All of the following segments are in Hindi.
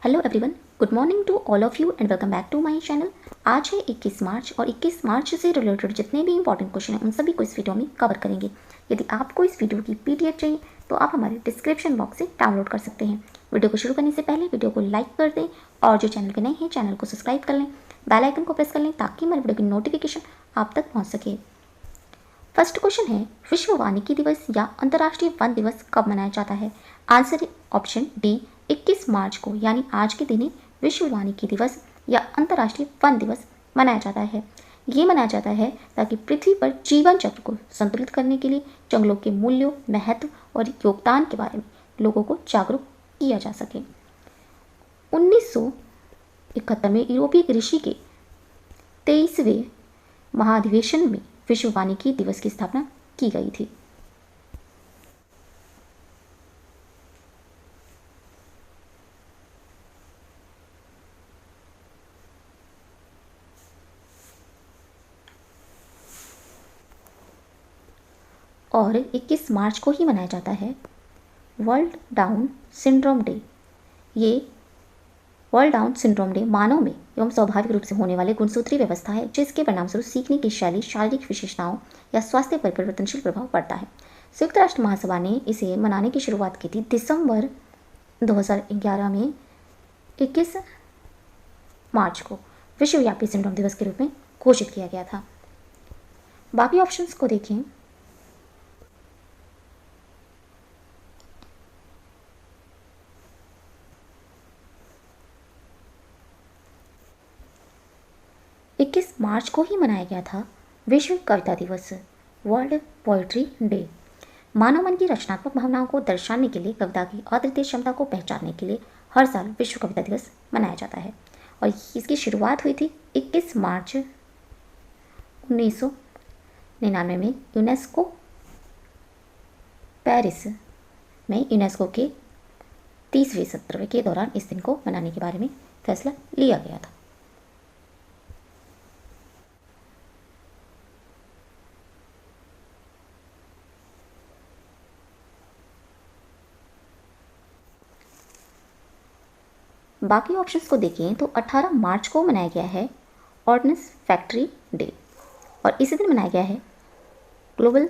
Hello everyone, good morning to all of you and welcome back to my channel. आज है 21 मार्च और 21 मार्च से रिलेटेड जितने भी इंपॉर्टेंट क्वेश्चन हैं उन सभी को इस वीडियो में कवर करेंगे। यदि आपको इस वीडियो की पीडीएफ चाहिए तो आप हमारे डिस्क्रिप्शन बॉक्स से डाउनलोड कर सकते हैं। वीडियो को शुरू करने से पहले वीडियो को लाइक कर दें और जो चैनल पे नए हैं चैनल को सब्सक्राइब कर लें, बेल आइकन को प्रेस कर लें ताकि हमारे वीडियो की नोटिफिकेशन आप तक पहुँच सके। फर्स्ट क्वेश्चन है, विश्व वानिकी दिवस या अंतर्राष्ट्रीय वन दिवस कब मनाया जाता है? आंसर है ऑप्शन डी 21 मार्च को, यानी आज के दिन ही विश्व वानिकी दिवस या अंतर्राष्ट्रीय वन दिवस मनाया जाता है। ये मनाया जाता है ताकि पृथ्वी पर जीवन चक्र को संतुलित करने के लिए जंगलों के मूल्यों, महत्व और योगदान के बारे में लोगों को जागरूक किया जा सके। 1971 में यूरोपीय कृषि के 23वें महाधिवेशन में विश्व वानिकी दिवस की स्थापना की गई थी। और 21 मार्च को ही मनाया जाता है वर्ल्ड डाउन सिंड्रोम डे। ये वर्ल्ड डाउन सिंड्रोम डे मानव में एवं स्वाभाविक रूप से होने वाले गुणसूत्रीय व्यवस्था है जिसके परिणामस्वरूप सीखने की शैली, शारीरिक विशेषताओं या स्वास्थ्य पर परिवर्तनशील प्रभाव पड़ता है। संयुक्त राष्ट्र महासभा ने इसे मनाने की शुरुआत की थी दिसंबर 2011 में 21 मार्च को विश्वव्यापी सिंड्रोम दिवस के रूप में घोषित किया गया था। बाकी ऑप्शंस को देखें। इक्कीस मार्च को ही मनाया गया था विश्व कविता दिवस, वर्ल्ड पोएट्री डे। मानव मन की रचनात्मक भावनाओं को दर्शाने के लिए, कविता की अद्वितीय क्षमता को पहचानने के लिए हर साल विश्व कविता दिवस मनाया जाता है और इसकी शुरुआत हुई थी 21 मार्च 1999 में यूनेस्को पेरिस में यूनेस्को के 30वें सत्र के दौरान इस दिन को मनाने के बारे में फैसला लिया गया था। बाकी ऑप्शंस को देखें तो 18 मार्च को मनाया गया है ऑर्डिनेंस फैक्ट्री डे और इसी दिन मनाया गया है ग्लोबल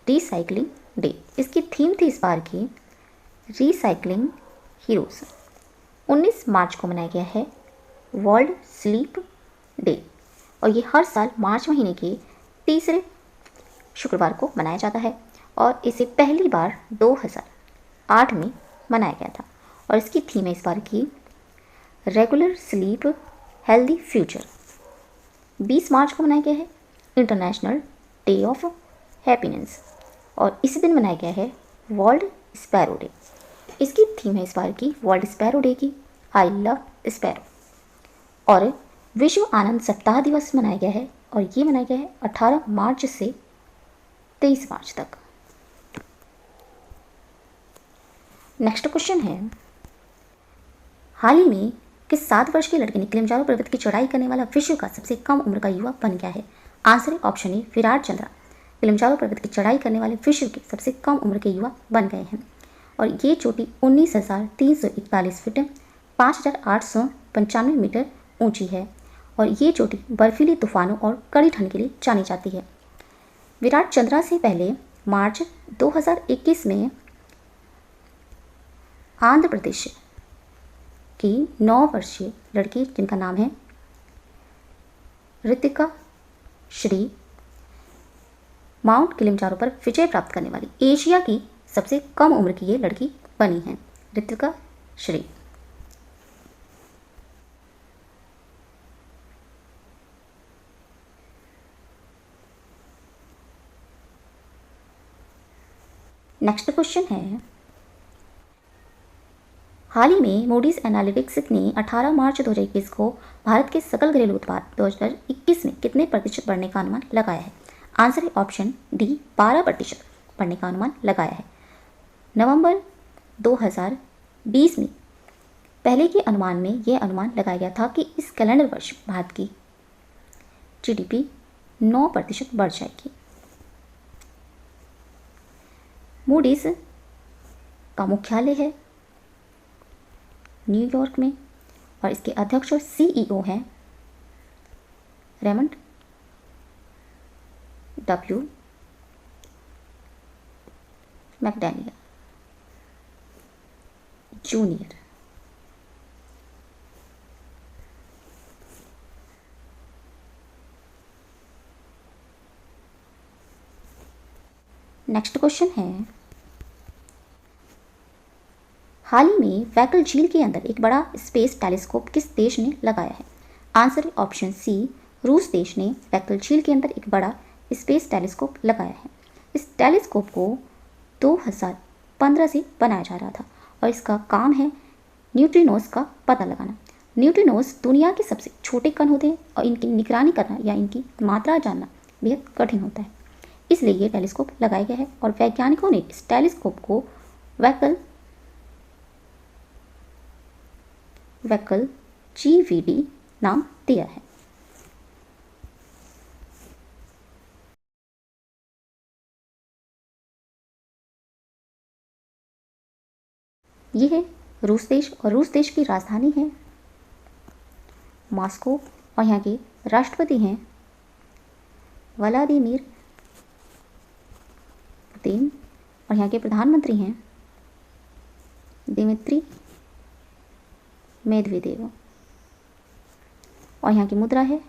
रिसाइकलिंग डे। इसकी थीम थी इस बार की रिसाइकलिंग हीरोज। 19 मार्च को मनाया गया है वर्ल्ड स्लीप डे और ये हर साल मार्च महीने के तीसरे शुक्रवार को मनाया जाता है और इसे पहली बार 2008 में मनाया गया था और इसकी थीम है इस बार की रेगुलर स्लीप हेल्दी फ्यूचर। 20 मार्च को मनाया गया है इंटरनेशनल डे ऑफ हैप्पीनेस और इसी दिन मनाया गया है वर्ल्ड स्पैरो डे। इसकी थीम है इस बार की वर्ल्ड स्पैरो डे की आई लव स्पैरो। और विश्व आनंद सप्ताह दिवस मनाया गया है और ये मनाया गया है 18 मार्च से 23 मार्च तक। नेक्स्ट क्वेश्चन है, हाल ही में किस 7 वर्ष के लड़के ने किलिमंजारो पर्वत की चढ़ाई करने वाला विश्व का सबसे कम उम्र का युवा बन गया है? आंसर है option A Virat Chandra. Kilimanjaro पर्वत की चढ़ाई करने वाले विश्व के सबसे कम उम्र के युवा बन गए हैं और ये चोटी 19,341 फीट 5,895 मीटर ऊंची है और ये चोटी बर्फीली तूफानों और कड़ी ठंड के लिए जानी जाती है। विराट चंद्रा से पहले मार्च 2021 में आंध्र प्रदेश की 9 वर्षीय लड़की जिनका नाम है ऋतिका श्री माउंट किलिमंजारो पर विजय प्राप्त करने वाली एशिया की सबसे कम उम्र की ये लड़की बनी है, ऋतिका श्री। नेक्स्ट क्वेश्चन है, हाल ही में मूडीज एनालिटिक्स ने 18 मार्च 2021 को भारत के सकल घरेलू उत्पाद 2021 में कितने प्रतिशत बढ़ने का अनुमान लगाया है? आंसर है ऑप्शन डी 12% बढ़ने का अनुमान लगाया है। नवंबर 2020 में पहले के अनुमान में यह अनुमान लगाया गया था कि इस कैलेंडर वर्ष भारत की जीडीपी 9% बढ़ जाएगी। मूडीज का मुख्यालय है न्यूयॉर्क में, और इसके अध्यक्ष और CEO हैं Raymond W McDaniel junior. Next question है, हाल ही में वैकल झील के अंदर एक बड़ा स्पेस टेलीस्कोप किस देश ने लगाया है? आंसर है ऑप्शन सी, रूस देश ने वैकल झील के अंदर एक बड़ा स्पेस टेलीस्कोप लगाया है। इस टेलीस्कोप को 2015 से बनाया जा रहा था और इसका काम है न्यूट्रिनोज का पता लगाना। न्यूट्रिनोज दुनिया के सबसे छोटे कण होते हैं और इनकी निगरानी करना या इनकी मात्रा जानना बेहद कठिन होता है, इसलिए ये टेलीस्कोप लगाया गया है और वैज्ञानिकों ने इस टेलीस्कोप को वैकल GVD नाम दिया है। ये है रूस देश और रूस देश की राजधानी है मॉस्को और यहाँ के राष्ट्रपति हैं व्लादिमीर पुतिन और यहाँ के प्रधानमंत्री हैं दिमित्री मेदवेदेव और यहाँ की मुद्रा है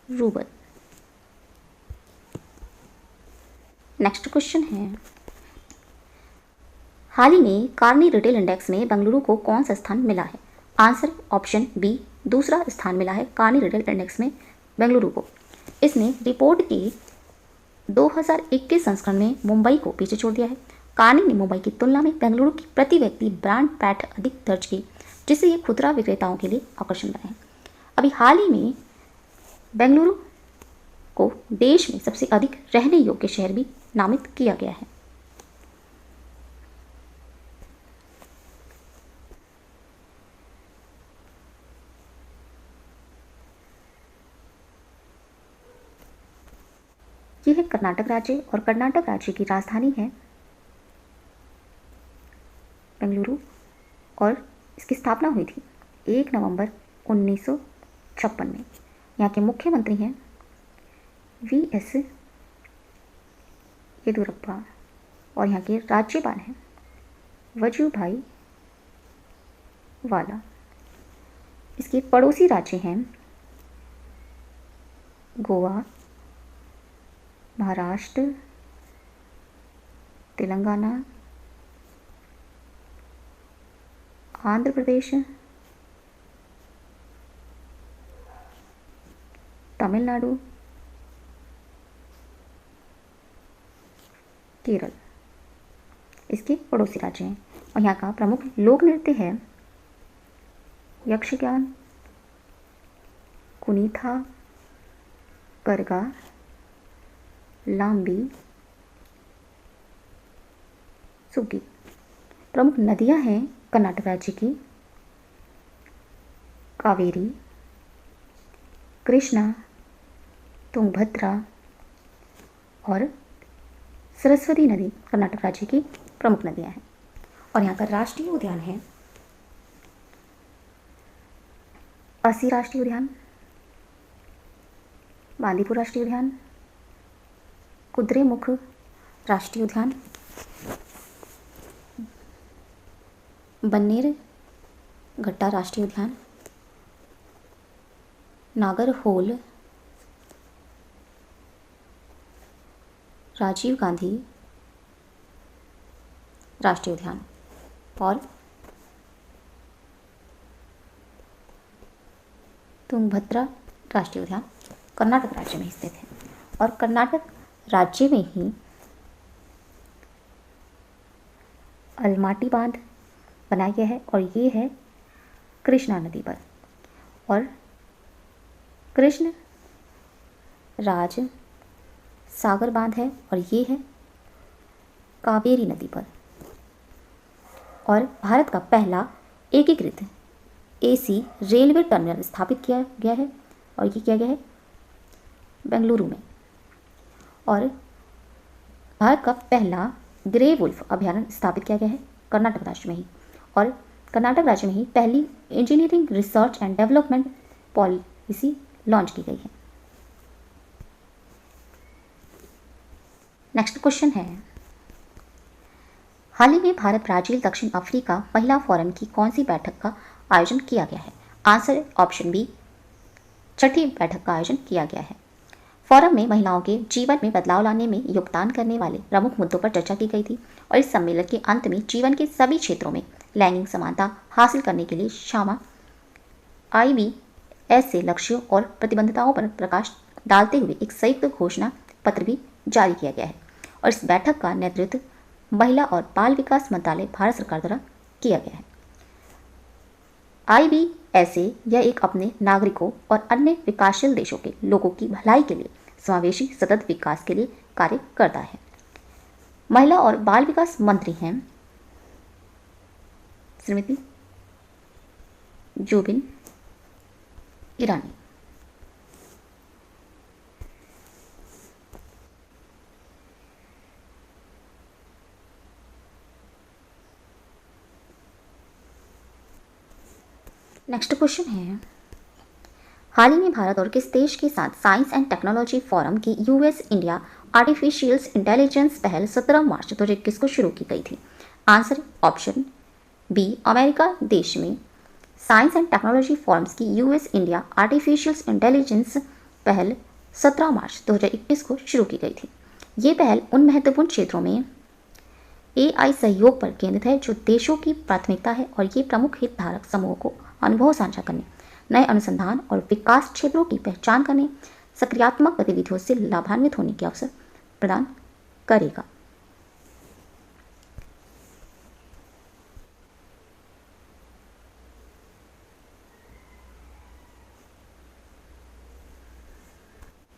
रूबल। नेक्स्ट क्वेश्चन है, हाल ही में कार्नी रिटेल इंडेक्स में बेंगलुरु को कौन सा स्थान मिला है? आंसर ऑप्शन बी, दूसरा स्थान मिला है कार्नी रिटेल इंडेक्स में बेंगलुरु को। इसने रिपोर्ट के 2021 संस्करण में मुंबई को पीछे छोड़ दिया है। कार्नी ने मुंबई की तुलना में बेंगलुरु की प्रति व्यक्ति ब्रांड पैठ अधिक दर्ज की, जिससे ये खुदरा विक्रेताओं के लिए आकर्षण बना है। अभी हाल ही में बेंगलुरु को देश में सबसे अधिक रहने योग्य शहर भी नामित किया गया है। यह है कर्नाटक राज्य और कर्नाटक राज्य की राजधानी है बेंगलुरु और इसकी स्थापना हुई थी 1 नवंबर 1956 में। यहाँ के मुख्यमंत्री हैं VS येदियुरप्पा और यहाँ के राज्यपाल हैं वजुभाई वाला। इसके पड़ोसी राज्य हैं गोवा, महाराष्ट्र, तेलंगाना, आंध्र प्रदेश, तमिलनाडु, केरल इसके पड़ोसी राज्य हैं और यहाँ का प्रमुख लोक नृत्य है यक्षगान, कुनीथा, करगा, लांबी, सुगी। प्रमुख नदियाँ हैं कर्नाटक राज्य की कावेरी, कृष्णा, तुंगभद्रा और सरस्वती नदी कर्नाटक राज्य की प्रमुख नदियाँ हैं। और यहाँ का राष्ट्रीय उद्यान है अस्सी राष्ट्रीय उद्यान, बांदीपुर राष्ट्रीय उद्यान, कुद्रेमुख राष्ट्रीय उद्यान, बन्नेर घट्टा राष्ट्रीय उद्यान, नागरहोल राजीव गांधी राष्ट्रीय उद्यान और तुंगभद्रा राष्ट्रीय उद्यान कर्नाटक राज्य में स्थित है। और कर्नाटक राज्य में ही अलमाटी बांध बनाया गया है और ये है कृष्णा नदी पर। और कृष्ण राज सागर बांध है और ये है कावेरी नदी पर। और भारत का पहला एकीकृत AC रेलवे टर्मिनल स्थापित किया गया है और ये किया गया है बेंगलुरु में। और भारत का पहला ग्रे वुल्फ अभयारण्य स्थापित किया गया है कर्नाटक राज्य में ही। और कर्नाटक राज्य में ही पहली engineering research and development policy launch की गई है। नेक्स्ट क्वेश्चन है, हाल ही में भारत ब्राजील दक्षिण अफ्रीका महिला फोरम की कौन सी बैठक का आयोजन किया गया है? आंसर ऑप्शन बी, छठी बैठक का आयोजन किया गया है। फोरम में महिलाओं के जीवन में बदलाव लाने में योगदान करने वाले प्रमुख मुद्दों पर चर्चा की गई थी और इस सम्मेलन के अंत में जीवन के सभी क्षेत्रों में लैंगिक समानता हासिल करने के लिए शामा IBS से लक्ष्यों और प्रतिबद्धताओं पर प्रकाश डालते हुए एक संयुक्त घोषणा पत्र भी जारी किया गया है और इस बैठक का नेतृत्व महिला और बाल विकास मंत्रालय भारत सरकार द्वारा किया गया है। IBSA यह एक अपने नागरिकों और अन्य विकासशील देशों के लोगों की भलाई के लिए समावेशी सतत विकास के लिए कार्य करता है। महिला और बाल विकास मंत्री हैं श्रीमती जुबिन ईरानी। नेक्स्ट क्वेश्चन है, हाल ही में भारत और किस देश के साथ साइंस एंड टेक्नोलॉजी फोरम की US इंडिया आर्टिफिशियल इंटेलिजेंस पहल 17 मार्च 2021 को शुरू की गई थी? आंसर ऑप्शन बी, अमेरिका देश में साइंस एंड टेक्नोलॉजी फोरम्स की US इंडिया आर्टिफिशियल इंटेलिजेंस पहल 17 मार्च 2021 को शुरू की गई थी। ये पहल उन महत्वपूर्ण क्षेत्रों में AI सहयोग पर केंद्रित है जो देशों की प्राथमिकता है और ये प्रमुख हितधारक समूहों को अनुभव साझा करने, नए अनुसंधान और विकास क्षेत्रों की पहचान करने, सक्रियात्मक गतिविधियों से लाभान्वित होने के अवसर प्रदान करेगा।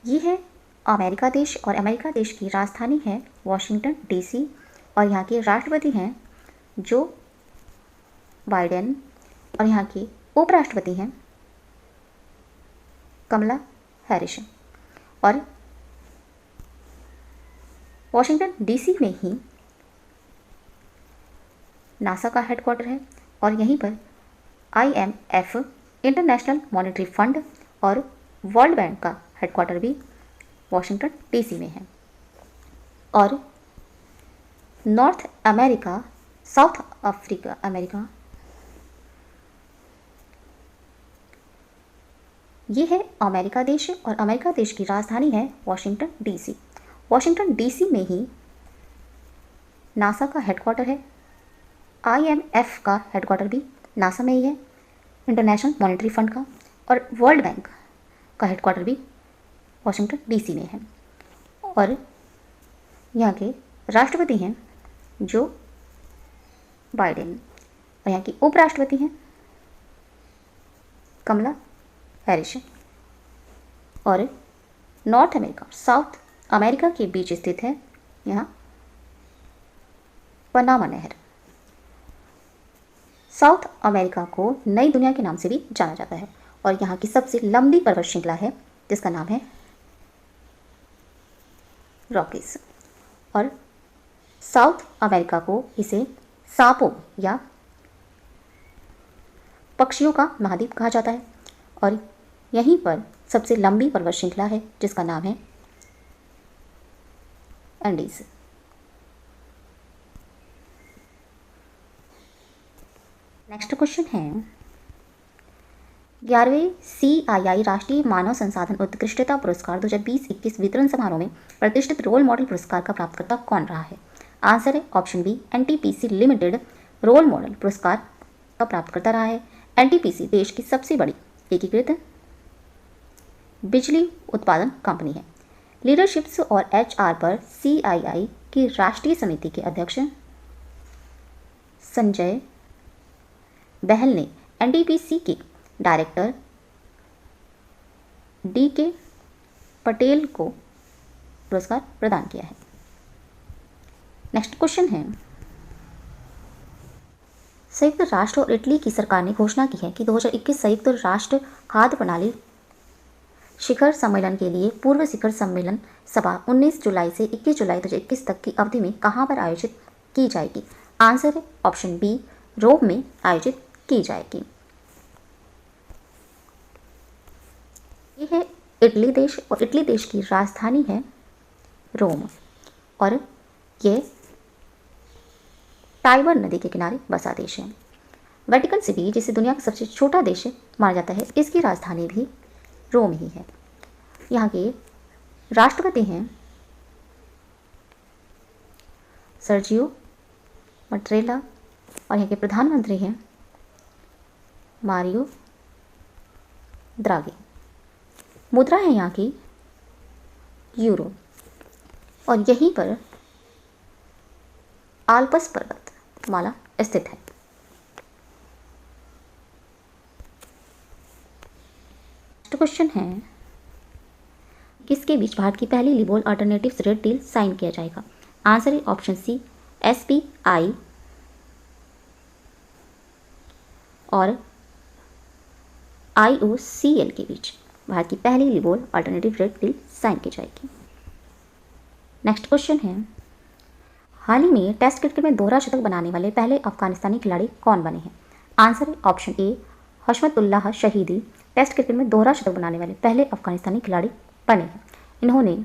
ये है अमेरिका देश और अमेरिका देश की राजधानी है वॉशिंगटन DC और यहाँ के राष्ट्रपति हैं जो बाइडेन और यहाँ की उपराष्ट्रपति हैं कमला हैरिस। और वॉशिंगटन DC में ही नासा का हेडक्वार्टर है और यहीं पर IMF इंटरनेशनल मॉनेटरी फंड और वर्ल्ड बैंक का हेडक्वार्टर भी वॉशिंगटन DC में है। और north America, south Africa America, ये है अमेरिका देश और अमेरिका देश की राजधानी है वॉशिंगटन DC। वॉशिंगटन DC में ही नासा का हेडक्वार्टर है, IMF का हेडक्वार्टर भी नासा में ही है, इंटरनेशनल मॉनेटरी फंड का और वर्ल्ड बैंक का हेडक्वार्टर भी वॉशिंगटन DC में है। और यहाँ के राष्ट्रपति हैं जो बाइडेन और यहाँ की उपराष्ट्रपति हैं कमला हैरिस। और नॉर्थ अमेरिका, साउथ अमेरिका के बीच स्थित है यहाँ पनामा नहर। साउथ अमेरिका को नई दुनिया के नाम से भी जाना जाता है और यहाँ की सबसे लंबी पर्वत श्रृंखला है जिसका नाम है रॉकीज। और साउथ अमेरिका को इसे सांपों या पक्षियों का महाद्वीप कहा जाता है और यहीं पर सबसे लंबी पर्वत श्रृंखला है जिसका नाम है एंडीज। नेक्स्ट क्वेश्चन है, 11वें CII राष्ट्रीय मानव संसाधन उत्कृष्टता पुरस्कार 2020-21 वितरण समारोह में प्रतिष्ठित रोल मॉडल पुरस्कार का प्राप्तकर्ता कौन रहा है? आंसर है option B, NTPC Limited role model पुरस्कार का प्राप्तकर्ता रहा है। NTPC देश की सबसे बड़ी एकीकृत बिजली उत्पादन कंपनी है। लीडरशिप्स और HR पर CII की राष्ट्रीय समिति के अध्यक्ष संजय बहल ने NTPC के डायरेक्टर DK पटेल को पुरस्कार प्रदान किया है। नेक्स्ट क्वेश्चन है, संयुक्त राष्ट्र और इटली की सरकार ने घोषणा की है कि 2021 संयुक्त राष्ट्र खाद्य प्रणाली शिखर सम्मेलन के लिए पूर्व शिखर सम्मेलन सभा 19 जुलाई से 21 जुलाई 2021 तक की अवधि में कहां पर आयोजित की जाएगी? आंसर है ऑप्शन बी, रोम में आयोजित की जाएगी। ये है इटली देश और इटली देश की राजधानी है रोम और ये टाइबर नदी के किनारे बसा देश है। वेटिकन सिटी, जिसे दुनिया का सबसे छोटा देश माना जाता है, इसकी राजधानी भी रोम ही है। यहाँ के राष्ट्रपति हैं सर्जियो मट्रेला और यहाँ के प्रधानमंत्री हैं मारियो द्रागी। मुद्रा है यहाँ की यूरो और यहीं पर आल्पस पर्वत माला स्थित है। क्वेश्चन है, किसके बीच भारत की पहली लिबोल अल्टरनेटिव्स रेड डील साइन किया जाएगा? आंसर है ऑप्शन सी, SBI और IOCL के बीच भारत की पहली लिबोल अल्टरनेटिव रेड डील साइन की जाएगी। नेक्स्ट क्वेश्चन है, हाल ही में टेस्ट क्रिकेट में दोहरा शतक बनाने वाले पहले अफगानिस्तानी खिलाड़ी कौन बने हैं? आंसर है ऑप्शन ए, हशमतुल्लाह शहीदी टेस्ट क्रिकेट में दोहरा शतक बनाने वाले पहले अफगानिस्तानी खिलाड़ी बने हैं। इन्होंने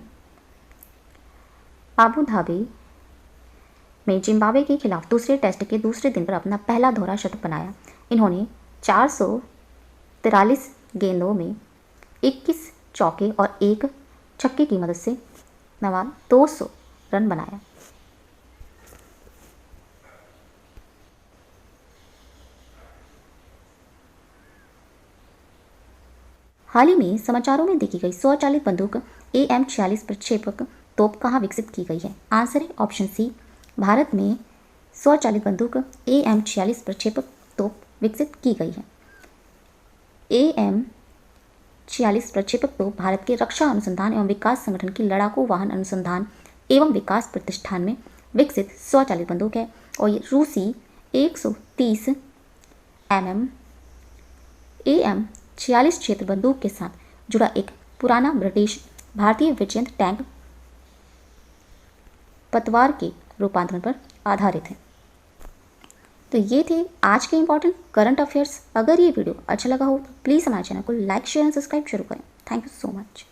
आबू धाबी में जिम्बाब्वे के खिलाफ दूसरे टेस्ट के दूसरे दिन पर अपना पहला दोहरा शतक बनाया। इन्होंने 443 गेंदों में 21 चौके और एक छक्के की मदद से नवाल 200 रन बनाया। हाल ही में समाचारों में देखी गई स्वचालित बंदूक AM-46 प्रक्षेपक तोप कहाँ विकसित की गई है? आंसर है ऑप्शन सी, भारत में स्वचालित बंदूक AM-46 प्रक्षेपक तोप विकसित की गई है। AM-46 प्रक्षेपक तोप भारत के रक्षा अनुसंधान एवं विकास संगठन की लड़ाकू वाहन अनुसंधान एवं विकास प्रतिष्ठान में विकसित स्वचालित बंदूक है और ये रूसी 130 mm AM-46 क्षेत्र बंदूक के साथ जुड़ा एक पुराना ब्रिटिश भारतीय विजयंत टैंक पतवार के रूपांतरण पर आधारित है। तो ये थे आज के इंपॉर्टेंट करंट अफेयर्स। अगर ये वीडियो अच्छा लगा हो तो प्लीज़ हमारे चैनल को लाइक, शेयर एंड सब्सक्राइब जरूर करें। Thank you so much.